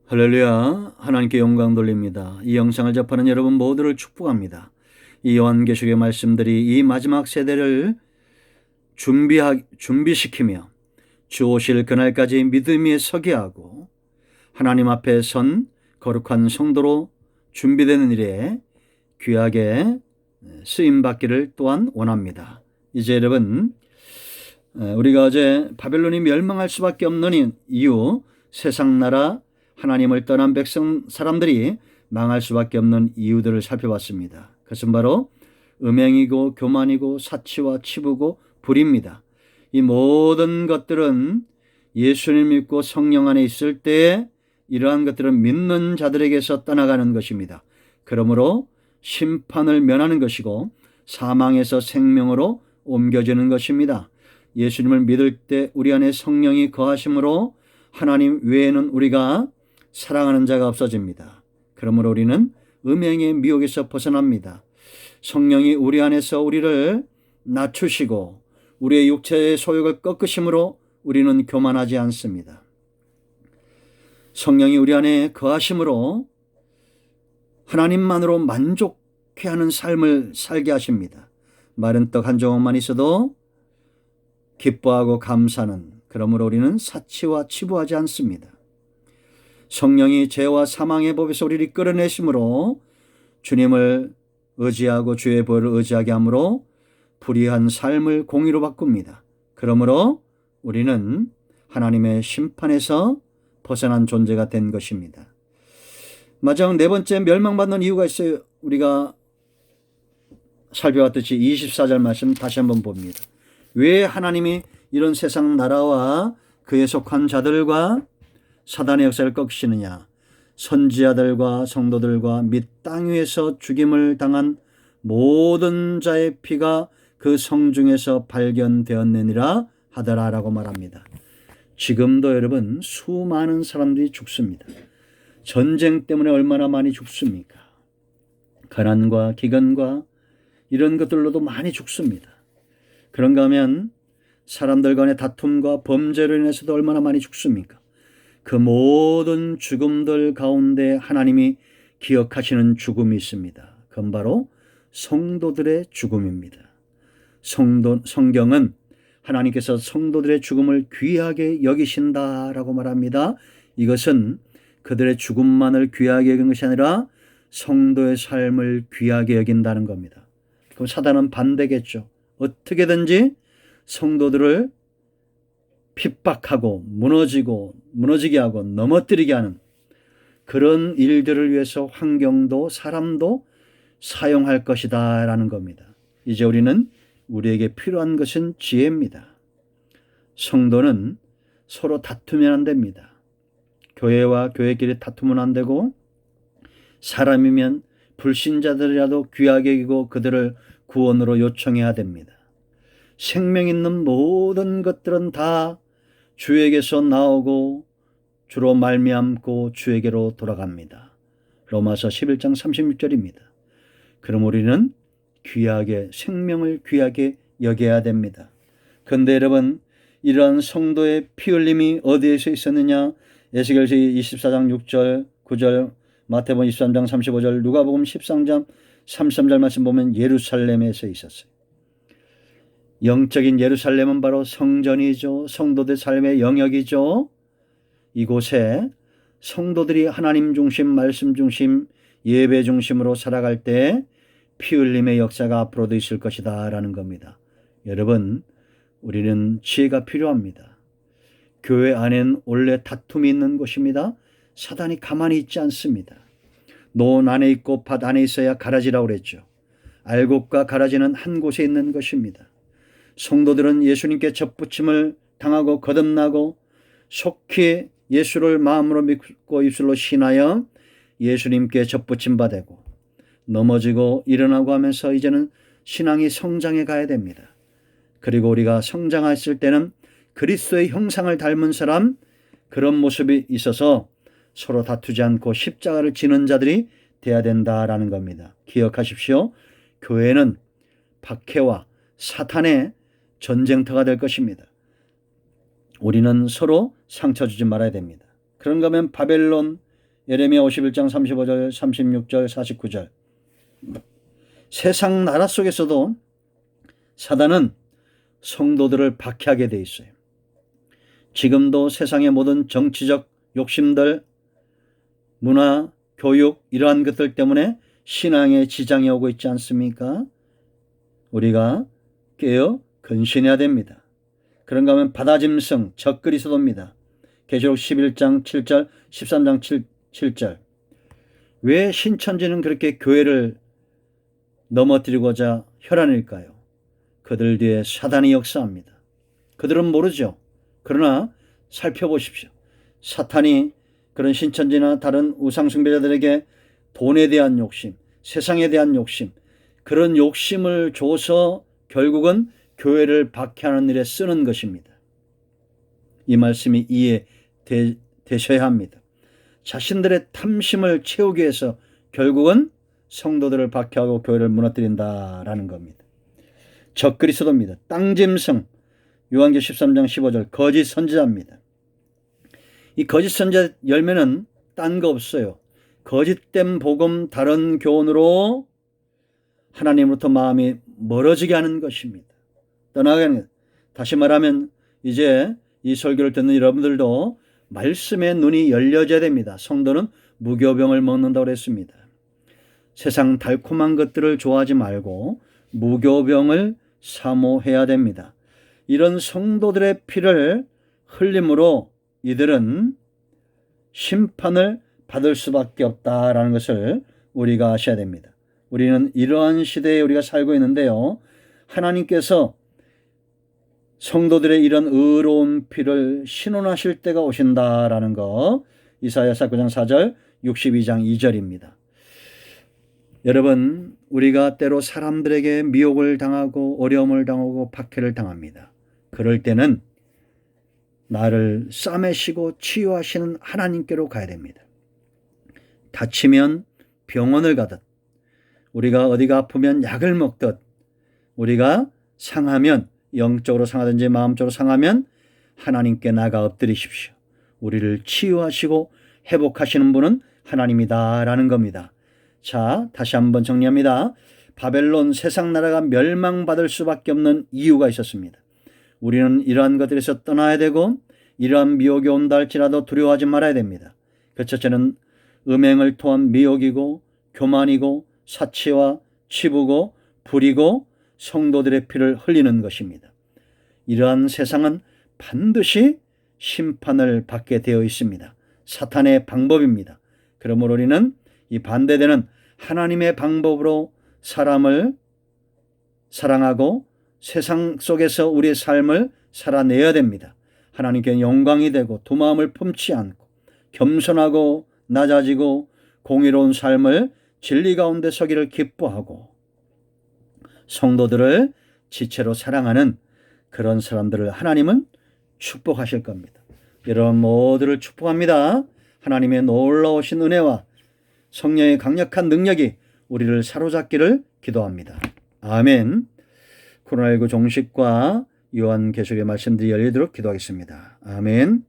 할렐루야, 하나님께 영광 돌립니다. 이 영상을 접하는 여러분 모두를 축복합니다. 이 요한계시록의 말씀들이 이 마지막 세대를 준비시키며 주 오실 그날까지 믿음에 서게 하고 하나님 앞에 선 거룩한 성도로 준비되는 일에 귀하게 쓰임받기를 또한 원합니다. 이제 여러분, 우리가 어제 바벨론이 멸망할 수밖에 없는 이유, 세상 나라 하나님을 떠난 백성 사람들이 망할 수밖에 없는 이유들을 살펴봤습니다. 그것은 바로 음행이고 교만이고 사치와 치부고 불입니다. 이 모든 것들은 예수님 믿고 성령 안에 있을 때 이러한 것들은 믿는 자들에게서 떠나가는 것입니다. 그러므로 심판을 면하는 것이고 사망에서 생명으로 옮겨지는 것입니다. 예수님을 믿을 때 우리 안에 성령이 거하심으로 하나님 외에는 우리가 사랑하는 자가 없어집니다. 그러므로 우리는 음행의 미혹에서 벗어납니다. 성령이 우리 안에서 우리를 낮추시고 우리의 육체의 소욕을 꺾으심으로 우리는 교만하지 않습니다. 성령이 우리 안에 거하심으로 하나님만으로 만족해하는 삶을 살게 하십니다. 마른 떡 한 조각만 있어도 기뻐하고 감사하는, 그러므로 우리는 사치와 치부하지 않습니다. 성령이 죄와 사망의 법에서 우리를 이끌어내심으로 주님을 의지하고 주의 보혈을 의지하게 하므로 불의한 삶을 공의로 바꿉니다. 그러므로 우리는 하나님의 심판에서 벗어난 존재가 된 것입니다. 마지막 네 번째 멸망받는 이유가 있어요. 우리가 살펴봤듯이 24절 말씀 다시 한번 봅니다. 왜 하나님이 이런 세상 나라와 그에 속한 자들과 사단의 역사를 꺾으시느냐? 선지자들과 성도들과 및 땅 위에서 죽임을 당한 모든 자의 피가 그 성중에서 발견되었느니라 하더라라고 말합니다. 지금도 여러분 수많은 사람들이 죽습니다. 전쟁 때문에 얼마나 많이 죽습니까? 가난과 기근과 이런 것들로도 많이 죽습니다. 그런가 하면 사람들 간의 다툼과 범죄로 인해서도 얼마나 많이 죽습니까? 그 모든 죽음들 가운데 하나님이 기억하시는 죽음이 있습니다. 그건 바로 성도들의 죽음입니다. 성경은 하나님께서 성도들의 죽음을 귀하게 여기신다라고 말합니다. 이것은 그들의 죽음만을 귀하게 여긴 것이 아니라 성도의 삶을 귀하게 여긴다는 겁니다. 그럼 사단은 반대겠죠. 어떻게든지 성도들을 핍박하고 무너지게 하고 넘어뜨리게 하는 그런 일들을 위해서 환경도 사람도 사용할 것이다 라는 겁니다. 이제 우리에게 필요한 것은 지혜입니다. 성도는 서로 다투면 안 됩니다. 교회와 교회끼리 다투면 안 되고 사람이면 불신자들이라도 귀하게 여기고 그들을 구원으로 요청해야 됩니다. 생명 있는 모든 것들은 다 주에게서 나오고 주로 말미암고 주에게로 돌아갑니다. 로마서 11장 36절입니다. 그럼 우리는 귀하게 생명을 귀하게 여겨야 됩니다. 그런데 여러분 이러한 성도의 피 흘림이 어디에서 있었느냐? 에스겔서 24장 6절 9절 마태복음 23장 35절 누가복음 13장 33절 말씀 보면 예루살렘에서 있었어요. 영적인 예루살렘은 바로 성전이죠. 성도들 삶의 영역이죠. 이곳에 성도들이 하나님 중심, 말씀 중심, 예배 중심으로 살아갈 때 피 흘림의 역사가 앞으로도 있을 것이다 라는 겁니다. 여러분, 우리는 지혜가 필요합니다. 교회 안에는 원래 다툼이 있는 곳입니다. 사단이 가만히 있지 않습니다. 논 안에 있고 밭 안에 있어야 가라지라고 그랬죠. 알곡과 가라지는 한 곳에 있는 것입니다. 성도들은 예수님께 접붙임을 당하고 거듭나고 속히 예수를 마음으로 믿고 입술로 신하여 예수님께 접붙임 받고 넘어지고 일어나고 하면서 이제는 신앙이 성장해 가야 됩니다. 그리고 우리가 성장했을 때는 그리스도의 형상을 닮은 사람, 그런 모습이 있어서 서로 다투지 않고 십자가를 지는 자들이 돼야 된다라는 겁니다. 기억하십시오. 교회는 박해와 사탄의 전쟁터가 될 것입니다. 우리는 서로 상처 주지 말아야 됩니다. 그런가 하면 바벨론 예레미야 51장 35절, 36절, 49절. 세상 나라 속에서도 사단은 성도들을 박해하게 돼 있어요. 지금도 세상의 모든 정치적 욕심들, 문화, 교육 이러한 것들 때문에 신앙에 지장이 오고 있지 않습니까? 우리가 깨어 근신해야 됩니다. 그런가 하면 바다짐승 적그리스도입니다. 계시록 11장 7절, 13장 7절. 왜 신천지는 그렇게 교회를 넘어뜨리고자 혈안일까요? 그들 뒤에 사단이 역사합니다. 그들은 모르죠. 그러나 살펴보십시오. 사탄이 그런 신천지나 다른 우상숭배자들에게 돈에 대한 욕심, 세상에 대한 욕심, 그런 욕심을 줘서 결국은 교회를 박해하는 일에 쓰는 것입니다. 이 말씀이 이해되셔야 합니다. 자신들의 탐심을 채우기 위해서 결국은 성도들을 박해하고 교회를 무너뜨린다라는 겁니다. 적그리스도입니다. 땅짐승, 요한계시록 13장 15절, 거짓 선지자입니다. 이 거짓 선지자 열매는 딴 거 없어요. 거짓된 복음, 다른 교훈으로 하나님으로부터 마음이 멀어지게 하는 것입니다. 떠나게 하는 것. 다시 말하면 이제 이 설교를 듣는 여러분들도 말씀의 눈이 열려져야 됩니다. 성도는 무교병을 먹는다고 그랬습니다. 세상 달콤한 것들을 좋아하지 말고 무교병을 사모해야 됩니다. 이런 성도들의 피를 흘림으로 이들은 심판을 받을 수밖에 없다라는 것을 우리가 아셔야 됩니다. 우리는 이러한 시대에 우리가 살고 있는데요. 하나님께서 성도들의 이런 의로운 피를 신원하실 때가 오신다라는 거, 이사야서 9장 4절, 62장 2절입니다. 여러분, 우리가 때로 사람들에게 미혹을 당하고 어려움을 당하고 박해를 당합니다. 그럴 때는 나를 싸매시고 치유하시는 하나님께로 가야 됩니다. 다치면 병원을 가듯, 우리가 어디가 아프면 약을 먹듯, 우리가 상하면, 영적으로 상하든지 마음적으로 상하면 하나님께 나가 엎드리십시오. 우리를 치유하시고 회복하시는 분은 하나님이다라는 겁니다. 자, 다시 한번 정리합니다. 바벨론 세상 나라가 멸망받을 수밖에 없는 이유가 있었습니다. 우리는 이러한 것들에서 떠나야 되고 이러한 미혹이 온다 할지라도 두려워하지 말아야 됩니다. 그 첫째는 음행을 통한 미혹이고 교만이고 사치와 치부고 불이고 성도들의 피를 흘리는 것입니다. 이러한 세상은 반드시 심판을 받게 되어 있습니다. 사탄의 방법입니다. 그러므로 우리는 이 반대되는 하나님의 방법으로 사람을 사랑하고 세상 속에서 우리의 삶을 살아내야 됩니다. 하나님께 영광이 되고 두 마음을 품지 않고 겸손하고 낮아지고 공의로운 삶을 진리 가운데 서기를 기뻐하고 성도들을 지체로 사랑하는 그런 사람들을 하나님은 축복하실 겁니다. 여러분 모두를 축복합니다. 하나님의 놀라우신 은혜와 성령의 강력한 능력이 우리를 사로잡기를 기도합니다. 아멘. 코로나19 종식과 요한계시록의 말씀들이 열리도록 기도하겠습니다. 아멘.